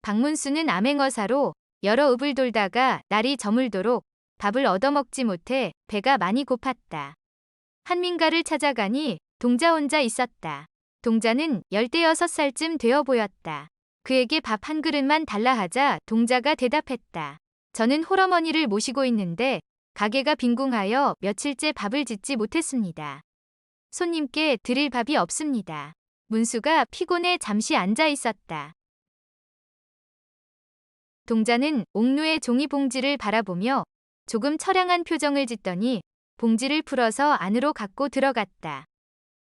박문수는 암행어사로 여러 읍을 돌다가 날이 저물도록 밥을 얻어먹지 못해 배가 많이 고팠다. 한민가를 찾아가니 동자 혼자 있었다. 동자는 16살쯤 되어 보였다. 그에게 밥 한 그릇만 달라 하자 동자가 대답했다. 저는 홀어머니를 모시고 있는데 가게가 빈궁하여 며칠째 밥을 짓지 못했습니다. 손님께 드릴 밥이 없습니다. 문수가 피곤해 잠시 앉아 있었다. 동자는 옥루의 종이 봉지를 바라보며 조금 처량한 표정을 짓더니 봉지를 풀어서 안으로 갖고 들어갔다.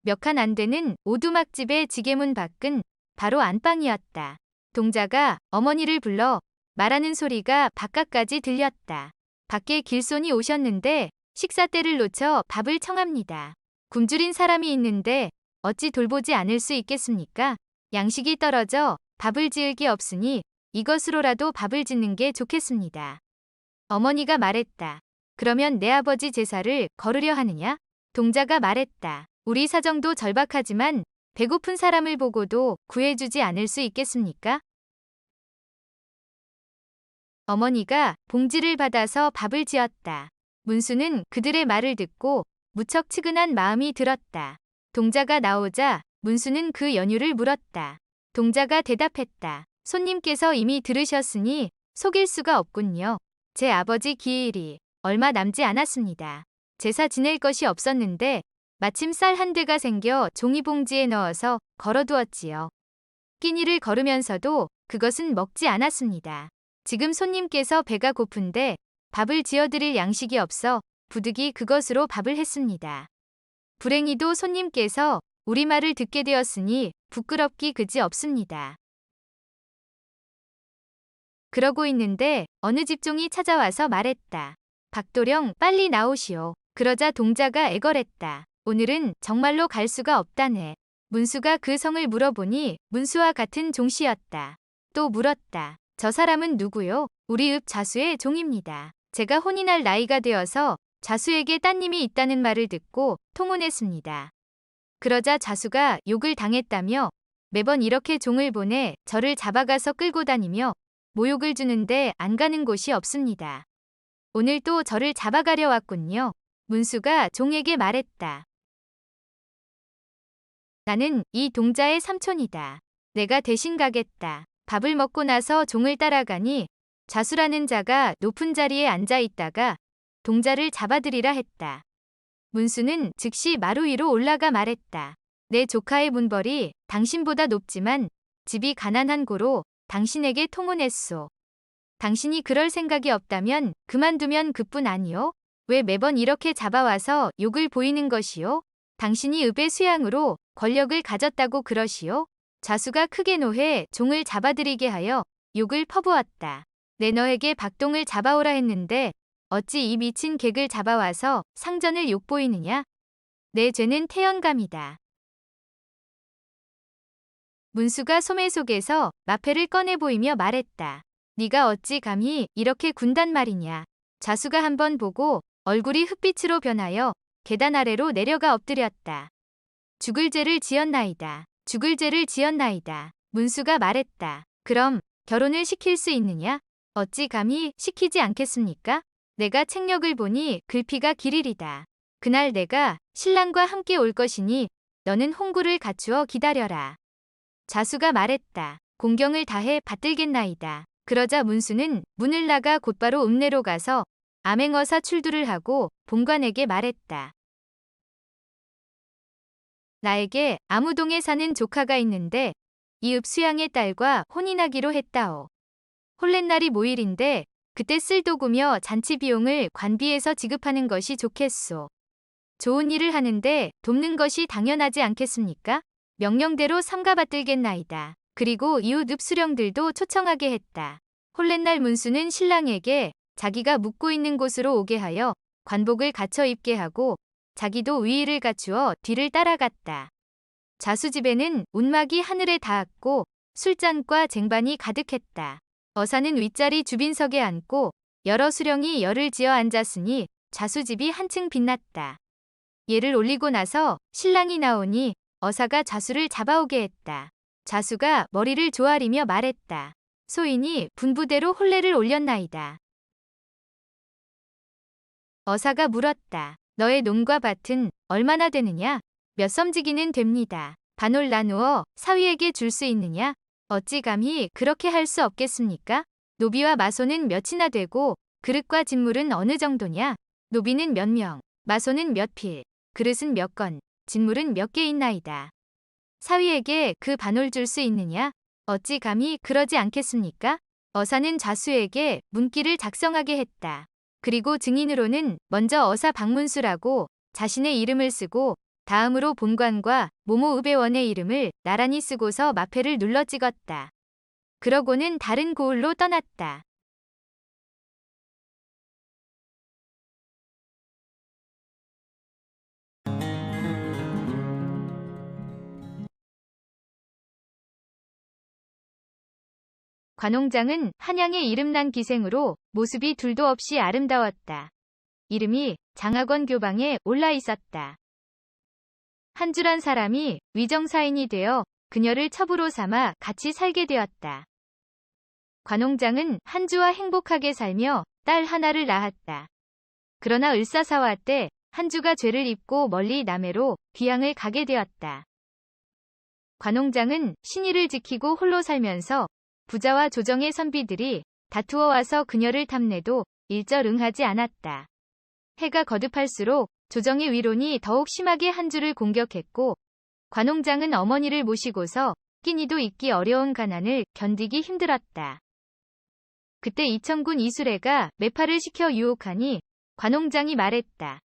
몇 칸 안 되는 오두막집의 지게문 밖은 바로 안방이었다. 동자가 어머니를 불러 말하는 소리가 바깥까지 들렸다. 밖에 길손이 오셨는데 식사 때를 놓쳐 밥을 청합니다. 굶주린 사람이 있는데 어찌 돌보지 않을 수 있겠습니까? 양식이 떨어져 밥을 지을 게 없으니 이것으로라도 밥을 짓는 게 좋겠습니다. 어머니가 말했다. 그러면 내 아버지 제사를 거르려 하느냐? 동자가 말했다. 우리 사정도 절박하지만 배고픈 사람을 보고도 구해주지 않을 수 있겠습니까? 어머니가 봉지를 받아서 밥을 지었다. 문수는 그들의 말을 듣고 무척 측은한 마음이 들었다. 동자가 나오자 문수는 그 연유를 물었다. 동자가 대답했다. 손님께서 이미 들으셨으니 속일 수가 없군요. 제 아버지 기일이 얼마 남지 않았습니다. 제사 지낼 것이 없었는데 마침 쌀 한 대가 생겨 종이봉지에 넣어서 걸어두었지요. 끼니를 걸으면서도 그것은 먹지 않았습니다. 지금 손님께서 배가 고픈데 밥을 지어드릴 양식이 없어 부득이 그것으로 밥을 했습니다. 불행히도 손님께서 우리 말을 듣게 되었으니 부끄럽기 그지 없습니다. 그러고 있는데 어느 집종이 찾아와서 말했다. 박도령 빨리 나오시오. 그러자 동자가 애걸했다. 오늘은 정말로 갈 수가 없다네. 문수가 그 성을 물어보니 문수와 같은 종씨였다. 또 물었다. 저 사람은 누구요? 우리 읍 좌수의 종입니다. 제가 혼이 날 나이가 되어서 좌수에게 따님이 있다는 말을 듣고 통혼했습니다. 그러자 좌수가 욕을 당했다며 매번 이렇게 종을 보내 저를 잡아가서 끌고 다니며 모욕을 주는데 안 가는 곳이 없습니다. 오늘 또 저를 잡아가려 왔군요. 문수가 종에게 말했다. 나는 이 동자의 삼촌이다. 내가 대신 가겠다. 밥을 먹고 나서 종을 따라가니 좌수라는 자가 높은 자리에 앉아 있다가 동자를 잡아들이라 했다. 문수는 즉시 마루 위로 올라가 말했다. 내 조카의 문벌이 당신보다 높지만 집이 가난한 고로 당신에게 통혼했소. 당신이 그럴 생각이 없다면 그만두면 그뿐 아니오? 왜 매번 이렇게 잡아와서 욕을 보이는 것이오? 당신이 읍의 수양으로 권력을 가졌다고 그러시오? 좌수가 크게 노해 종을 잡아들이게 하여 욕을 퍼부었다. 내 너에게 박동을 잡아오라 했는데 어찌 이 미친 객을 잡아와서 상전을 욕보이느냐? 내 죄는 태연감이다. 문수가 소매 속에서 마패를 꺼내 보이며 말했다. 네가 어찌 감히 이렇게 군단 말이냐. 좌수가 한번 보고 얼굴이 흑빛으로 변하여 계단 아래로 내려가 엎드렸다. 죽을 죄를 지었나이다. 죽을 죄를 지었나이다. 문수가 말했다. 그럼 결혼을 시킬 수 있느냐? 어찌 감히 시키지 않겠습니까? 내가 책력을 보니 글피가 길이리다. 그날 내가 신랑과 함께 올 것이니 너는 홍구를 갖추어 기다려라. 좌수가 말했다. 공경을 다해 받들겠나이다. 그러자 문수는 문을 나가 곧바로 읍내로 가서 암행어사 출두를 하고 본관에게 말했다. 나에게 아무동에 사는 조카가 있는데 이 읍 수양의 딸과 혼인하기로 했다오. 홀렛날이 모일인데 그때 쓸 도구며 잔치 비용을 관비에서 지급하는 것이 좋겠소. 좋은 일을 하는데 돕는 것이 당연하지 않겠습니까? 명령대로 삼가받들겠나이다. 그리고 이웃 읍 수령들도 초청하게 했다. 홀렛날 문수는 신랑에게 자기가 묵고 있는 곳으로 오게 하여 관복을 갖춰 입게 하고 자기도 위의를 갖추어 뒤를 따라갔다. 좌수집에는 운막이 하늘에 닿았고 술잔과 쟁반이 가득했다. 어사는 윗자리 주빈석에 앉고 여러 수령이 열을 지어 앉았으니 좌수집이 한층 빛났다. 예를 올리고 나서 신랑이 나오니 어사가 좌수를 잡아오게 했다. 좌수가 머리를 조아리며 말했다. 소인이 분부대로 혼례를 올렸나이다. 어사가 물었다. 너의 농과 밭은 얼마나 되느냐? 몇 섬지기는 됩니다. 반을 나누어 사위에게 줄 수 있느냐? 어찌 감히 그렇게 할 수 없겠습니까? 노비와 마소는 몇이나 되고 그릇과 진물은 어느 정도냐? 노비는 몇 명, 마소는 몇 필, 그릇은 몇 건, 진물은 몇 개 있나이다. 사위에게 그 반을 줄 수 있느냐? 어찌 감히 그러지 않겠습니까? 어사는 좌수에게 문기를 작성하게 했다. 그리고 증인으로는 먼저 어사 박문수라고 자신의 이름을 쓰고 다음으로 본관과 모모 의배원의 이름을 나란히 쓰고서 마패를 눌러 찍었다. 그러고는 다른 고을로 떠났다. 관홍장은 한양의 이름난 기생으로 모습이 둘도 없이 아름다웠다. 이름이 장학원 교방에 올라 있었다. 한주란 사람이 위정사인이 되어 그녀를 첩으로 삼아 같이 살게 되었다. 관홍장은 한주와 행복하게 살며 딸 하나를 낳았다. 그러나 을사사화 때 한주가 죄를 입고 멀리 남해로 귀향을 가게 되었다. 관홍장은 신의를 지키고 홀로 살면서 부자와 조정의 선비들이 다투어 와서 그녀를 탐내도 일절 응하지 않았다. 해가 거듭할수록 조정의 위론이 더욱 심하게 한주를 공격했고 관홍장은 어머니를 모시고서 끼니도 있기 어려운 가난을 견디기 힘들었다. 그때 이천군 이수래가 매파를 시켜 유혹하니 관홍장이 말했다.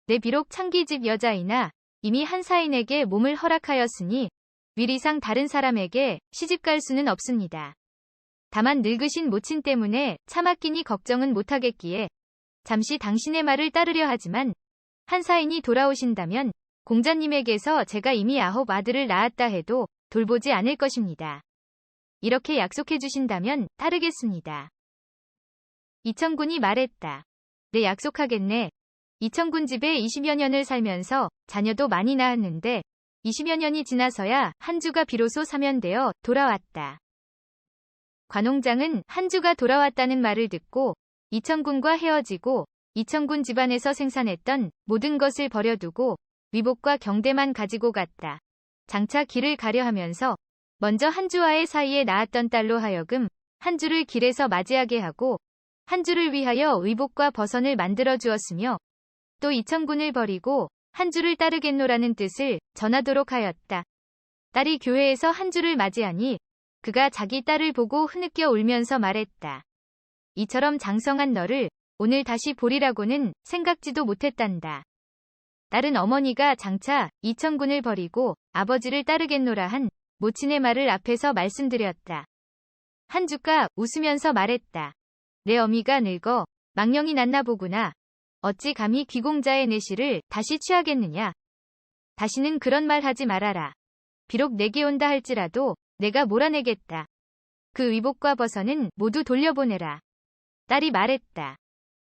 내 비록 창기집 여자이나 이미 한 사인에게 몸을 허락하였으니 위리상 다른 사람에게 시집갈 수는 없습니다. 다만 늙으신 모친 때문에 참았기니 걱정은 못하겠기에 잠시 당신의 말을 따르려 하지만 한 사인이 돌아오신다면 공자님에게서 제가 이미 9 아들을 낳았다 해도 돌보지 않을 것입니다. 이렇게 약속해 주신다면 따르겠습니다. 이천군이 말했다. 네, 약속하겠네. 이천군 집에 20여 년을 살면서 자녀도 많이 낳았는데 20여 년이 지나서야 한주가 비로소 사면되어 돌아왔다. 관홍장은 한주가 돌아왔다는 말을 듣고 이천군과 헤어지고 이천군 집안에서 생산했던 모든 것을 버려두고 위복과 경대만 가지고 갔다. 장차 길을 가려 하면서 먼저 한주와의 사이에 낳았던 딸로 하여금 한주를 길에서 맞이하게 하고 한주를 위하여 의복과 버선을 만들어 주었으며 또 이천군을 버리고 한주를 따르겠노라는 뜻을 전하도록 하였다. 딸이 교회에서 한주를 맞이하니 그가 자기 딸을 보고 흐느껴 울면서 말했다. 이처럼 장성한 너를 오늘 다시 보리라고는 생각지도 못했단다. 딸은 어머니가 장차 이천군을 버리고 아버지를 따르겠노라 한 모친의 말을 앞에서 말씀드렸다. 한주가 웃으면서 말했다. 내 어미가 늙어 망령이 났나 보구나. 어찌 감히 귀공자의 내실을 다시 취하겠느냐. 다시는 그런 말 하지 말아라. 비록 내게 온다 할지라도 내가 몰아내겠다. 그 위복과 버선은 모두 돌려보내라. 딸이 말했다.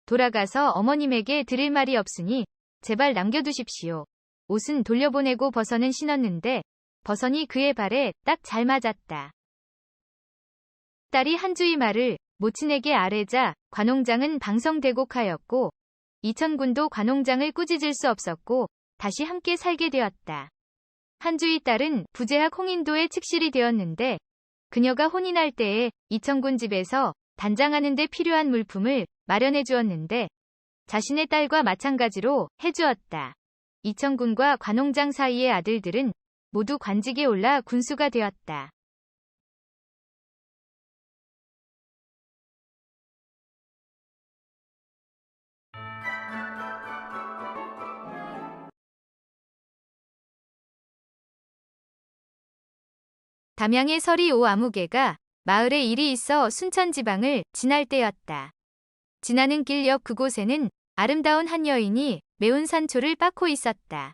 돌아가서 어머님에게 드릴 말이 없으니 제발 남겨두십시오. 옷은 돌려보내고 버선은 신었는데 버선이 그의 발에 딱 잘 맞았다. 딸이 한주의 말을 모친에게 아뢰자 관홍장은 방성대곡하였고 이천군도 관홍장을 꾸짖을 수 없었고 다시 함께 살게 되었다. 한주의 딸은 부제학 홍인도의 측실이 되었는데 그녀가 혼인할 때에 이천군 집에서 단장하는 데 필요한 물품을 마련해 주었는데 자신의 딸과 마찬가지로 해주었다. 이천군과 관홍장 사이의 아들들은 모두 관직에 올라 군수가 되었다. 담양의 서리 오아무개가 마을에 일이 있어 순천 지방을 지날 때였다. 지나는 길 옆 그곳에는 아름다운 한 여인이 매운 산초를 빻고 있었다.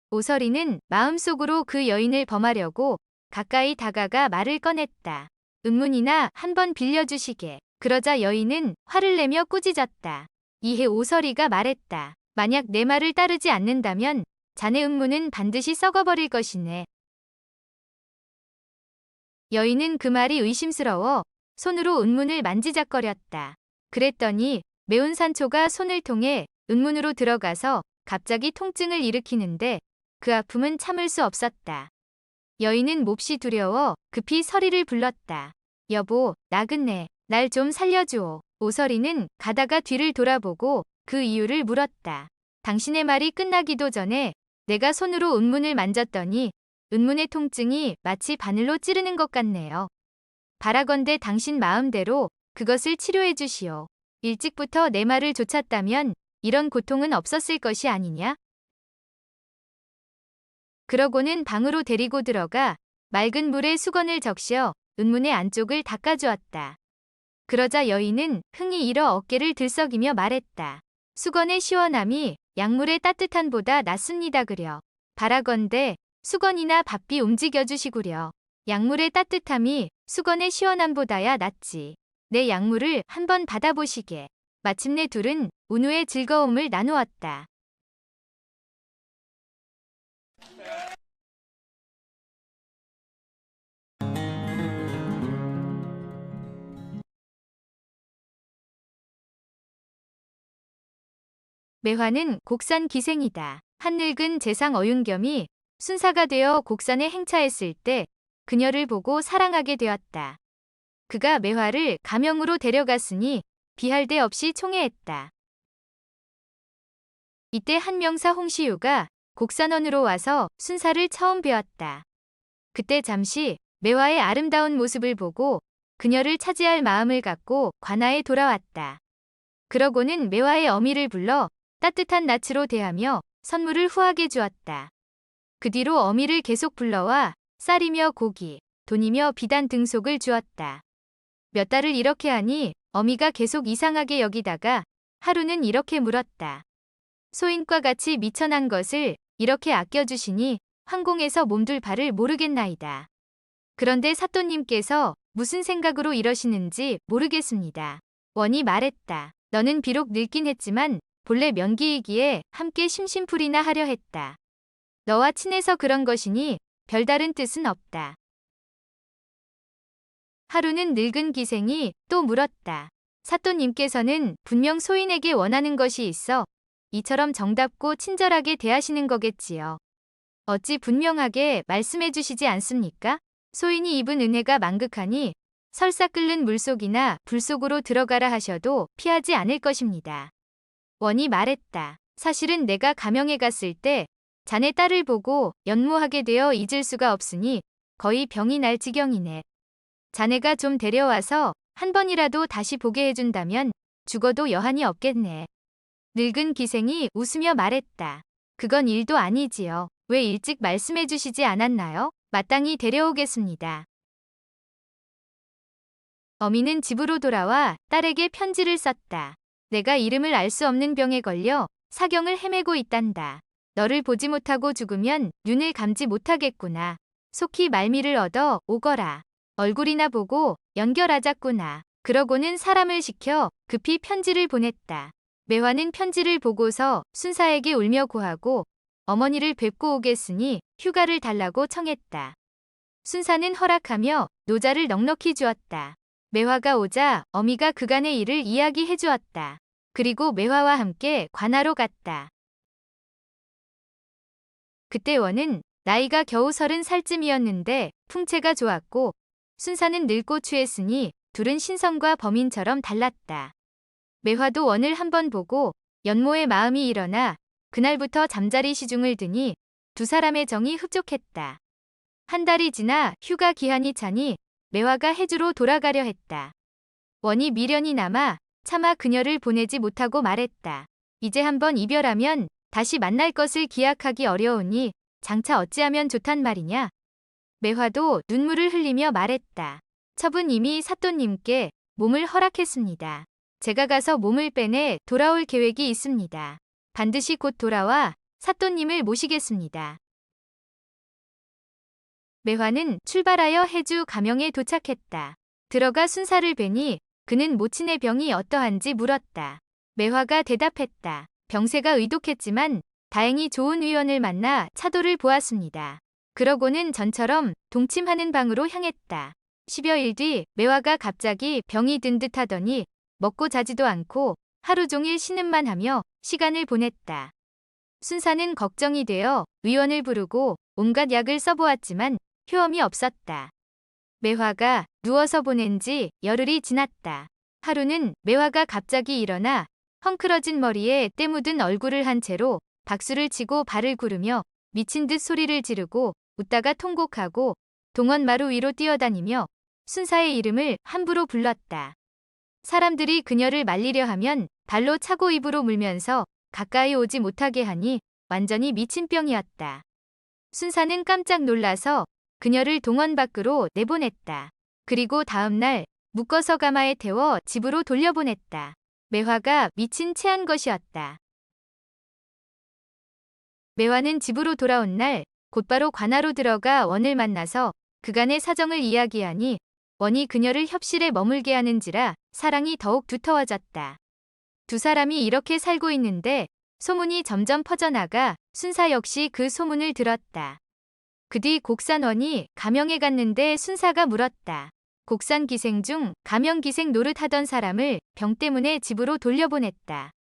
오서리는 마음속으로 그 여인을 범하려고 가까이 다가가 말을 꺼냈다. 은문이나 한번 빌려주시게. 그러자 여인은 화를 내며 꾸짖었다. 이에 오서리가 말했다. 만약 내 말을 따르지 않는다면 자네 은문은 반드시 썩어버릴 것이네. 여인은 그 말이 의심스러워 손으로 은문을 만지작거렸다. 그랬더니 매운 산초가 손을 통해 은문으로 들어가서 갑자기 통증을 일으키는데 그 아픔은 참을 수 없었다. 여인은 몹시 두려워 급히 서리를 불렀다. 여보, 나그네, 날 좀 살려주오. 오서리는 가다가 뒤를 돌아보고 그 이유를 물었다. 당신의 말이 끝나기도 전에 내가 손으로 은문을 만졌더니 은문의 통증이 마치 바늘로 찌르는 것 같네요. 바라건대 당신 마음대로 그것을 치료해 주시오. 일찍부터 내 말을 좇았다면 이런 고통은 없었을 것이 아니냐? 그러고는 방으로 데리고 들어가 맑은 물에 수건을 적셔 은문의 안쪽을 닦아주었다. 그러자 여인은 흥이 일어 어깨를 들썩이며 말했다. 수건의 시원함이 약물의 따뜻함보다 낫습니다 그려. 바라건대 수건이나 밥비 움직여주시구려. 약물의 따뜻함이 수건의 시원함보다야 낫지. 내 약물을 한번 받아보시게. 마침내 둘은 운후의 즐거움을 나누었다. 매화는 곡산 기생이다. 한 늙은 재상 어윤겸이 순사가 되어 곡산에 행차했을 때 그녀를 보고 사랑하게 되었다. 그가 매화를 가명으로 데려갔으니 비할 데 없이 총애했다. 이때 한 명사 홍시유가 곡산원으로 와서 순사를 처음 뵈었다. 그때 잠시 매화의 아름다운 모습을 보고 그녀를 차지할 마음을 갖고 관아에 돌아왔다. 그러고는 매화의 어미를 불러 따뜻한 낯으로 대하며 선물을 후하게 주었다. 그 뒤로 어미를 계속 불러와 쌀이며 고기, 돈이며 비단 등속을 주었다. 몇 달을 이렇게 하니 어미가 계속 이상하게 여기다가 하루는 이렇게 물었다. 소인과 같이 미천한 것을 이렇게 아껴주시니 황공에서 몸둘 바를 모르겠나이다. 그런데 사또님께서 무슨 생각으로 이러시는지 모르겠습니다. 원이 말했다. 너는 비록 늙긴 했지만 본래 명기이기에 함께 심심풀이나 하려 했다. 너와 친해서 그런 것이니 별다른 뜻은 없다. 하루는 늙은 기생이 또 물었다. 사또님께서는 분명 소인에게 원하는 것이 있어 이처럼 정답고 친절하게 대하시는 거겠지요. 어찌 분명하게 말씀해 주시지 않습니까? 소인이 입은 은혜가 망극하니 설사 끓는 물속이나 불속으로 들어가라 하셔도 피하지 않을 것입니다. 원이 말했다. 사실은 내가 가명에 갔을 때 자네 딸을 보고 연모하게 되어 잊을 수가 없으니 거의 병이 날 지경이네. 자네가 좀 데려와서 한 번이라도 다시 보게 해준다면 죽어도 여한이 없겠네. 늙은 기생이 웃으며 말했다. 그건 일도 아니지요. 왜 일찍 말씀해 주시지 않았나요? 마땅히 데려오겠습니다. 어미는 집으로 돌아와 딸에게 편지를 썼다. 내가 이름을 알 수 없는 병에 걸려 사경을 헤매고 있단다. 너를 보지 못하고 죽으면 윤을 감지 못하겠구나. 속히 말미를 얻어 오거라. 얼굴이나 보고 연결하자꾸나. 그러고는 사람을 시켜 급히 편지를 보냈다. 매화는 편지를 보고서 순사에게 울며 고하고 어머니를 뵙고 오겠으니 휴가를 달라고 청했다. 순사는 허락하며 노자를 넉넉히 주었다. 매화가 오자 어미가 그간의 일을 이야기해 주었다. 그리고 매화와 함께 관아로 갔다. 그때 원은 나이가 겨우 30살쯤이었는데 풍채가 좋았고 순사는 늙고 취했으니 둘은 신성과 범인처럼 달랐다. 매화도 원을 한번 보고 연모의 마음이 일어나 그날부터 잠자리 시중을 드니 두 사람의 정이 흡족했다. 한 달이 지나 휴가 기한이 차니 매화가 해주로 돌아가려 했다. 원이 미련이 남아 차마 그녀를 보내지 못하고 말했다. 이제 한번 이별하면 다시 만날 것을 기약하기 어려우니 장차 어찌하면 좋단 말이냐. 매화도 눈물을 흘리며 말했다. 첩은 이미 사또님께 몸을 허락했습니다. 제가 가서 몸을 빼내 돌아올 계획이 있습니다. 반드시 곧 돌아와 사또님을 모시겠습니다. 매화는 출발하여 해주 가명에 도착했다. 들어가 순사를 뵈니 그는 모친의 병이 어떠한지 물었다. 매화가 대답했다. 병세가 의독했지만 다행히 좋은 의원을 만나 차도를 보았습니다. 그러고는 전처럼 동침하는 방으로 향했다. 10여일 뒤 매화가 갑자기 병이 든 듯하더니 먹고 자지도 않고 하루 종일 신음만 하며 시간을 보냈다. 순사는 걱정이 되어 의원을 부르고 온갖 약을 써보았지만 효험이 없었다. 매화가 누워서 보낸 지 열흘이 지났다. 하루는 매화가 갑자기 일어나 헝클어진 머리에 때 묻은 얼굴을 한 채로 박수를 치고 발을 구르며 미친 듯 소리를 지르고 웃다가 통곡하고 동원 마루 위로 뛰어다니며 순사의 이름을 함부로 불렀다. 사람들이 그녀를 말리려 하면 발로 차고 입으로 물면서 가까이 오지 못하게 하니 완전히 미친 병이었다. 순사는 깜짝 놀라서 그녀를 동원 밖으로 내보냈다. 그리고 다음 날 묶어서 가마에 태워 집으로 돌려보냈다. 매화가 미친 채한 것이었다. 매화는 집으로 돌아온 날 곧바로 관아로 들어가 원을 만나서 그간의 사정을 이야기하니 원이 그녀를 협실에 머물게 하는지라 사랑이 더욱 두터워졌다. 두 사람이 이렇게 살고 있는데 소문이 점점 퍼져나가 순사 역시 그 소문을 들었다. 그 뒤 곡산원이 가명에 갔는데 순사가 물었다. 곡산 기생 중 가명 기생 노릇하던 사람을 병 때문에 집으로 돌려보냈다.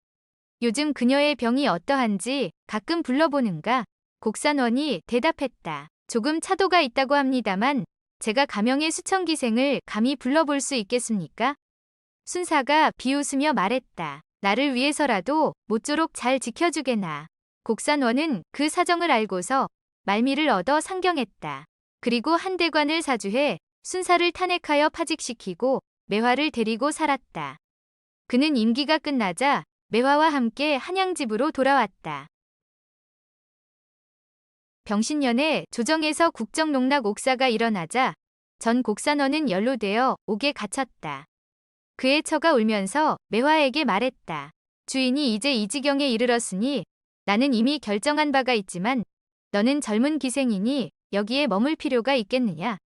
요즘 그녀의 병이 어떠한지 가끔 불러보는가? 곡산원이 대답했다. 조금 차도가 있다고 합니다만 제가 가명의 수천기생을 감히 불러볼 수 있겠습니까? 순사가 비웃으며 말했다. 나를 위해서라도 모쪼록 잘 지켜주게나. 곡산원은 그 사정을 알고서 말미를 얻어 상경했다. 그리고 한 대관을 사주해 순사를 탄핵하여 파직시키고 매화를 데리고 살았다. 그는 임기가 끝나자 매화와 함께 한양집으로 돌아왔다. 병신년에 조정에서 국정농락 옥사가 일어나자 전 곡산원은 연루되어 옥에 갇혔다. 그의 처가 울면서 매화에게 말했다. 주인이 이제 이 지경에 이르렀으니 나는 이미 결정한 바가 있지만 너는 젊은 기생이니 여기에 머물 필요가 있겠느냐.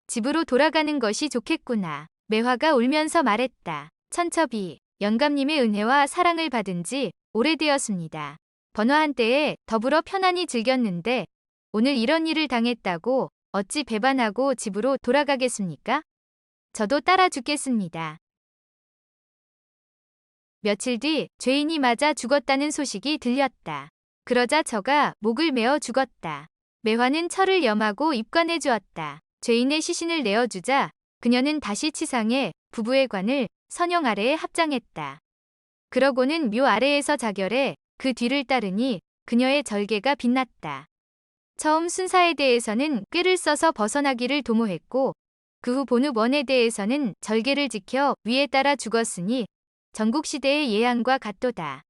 집으로 돌아가는 것이 좋겠구나. 매화가 울면서 말했다. 천첩이 영감님의 은혜와 사랑을 받은 지 오래되었습니다. 번화한 때에 더불어 편안히 즐겼는데 오늘 이런 일을 당했다고 어찌 배반하고 집으로 돌아가겠습니까? 저도 따라 죽겠습니다. 며칠 뒤 죄인이 맞아 죽었다는 소식이 들렸다. 그러자 처가 목을 메어 죽었다. 매화는 처를 염하고 입관해 주었다. 죄인의 시신을 내어주자 그녀는 다시 치상해 부부의 관을 선영 아래에 합장했다. 그러고는 묘 아래에서 자결해 그 뒤를 따르니 그녀의 절개가 빛났다. 처음 순사에 대해서는 꾀를 써서 벗어나기를 도모했고 그 후 본읍원에 대해서는 절개를 지켜 위에 따라 죽었으니 전국시대의 예양과 같도다.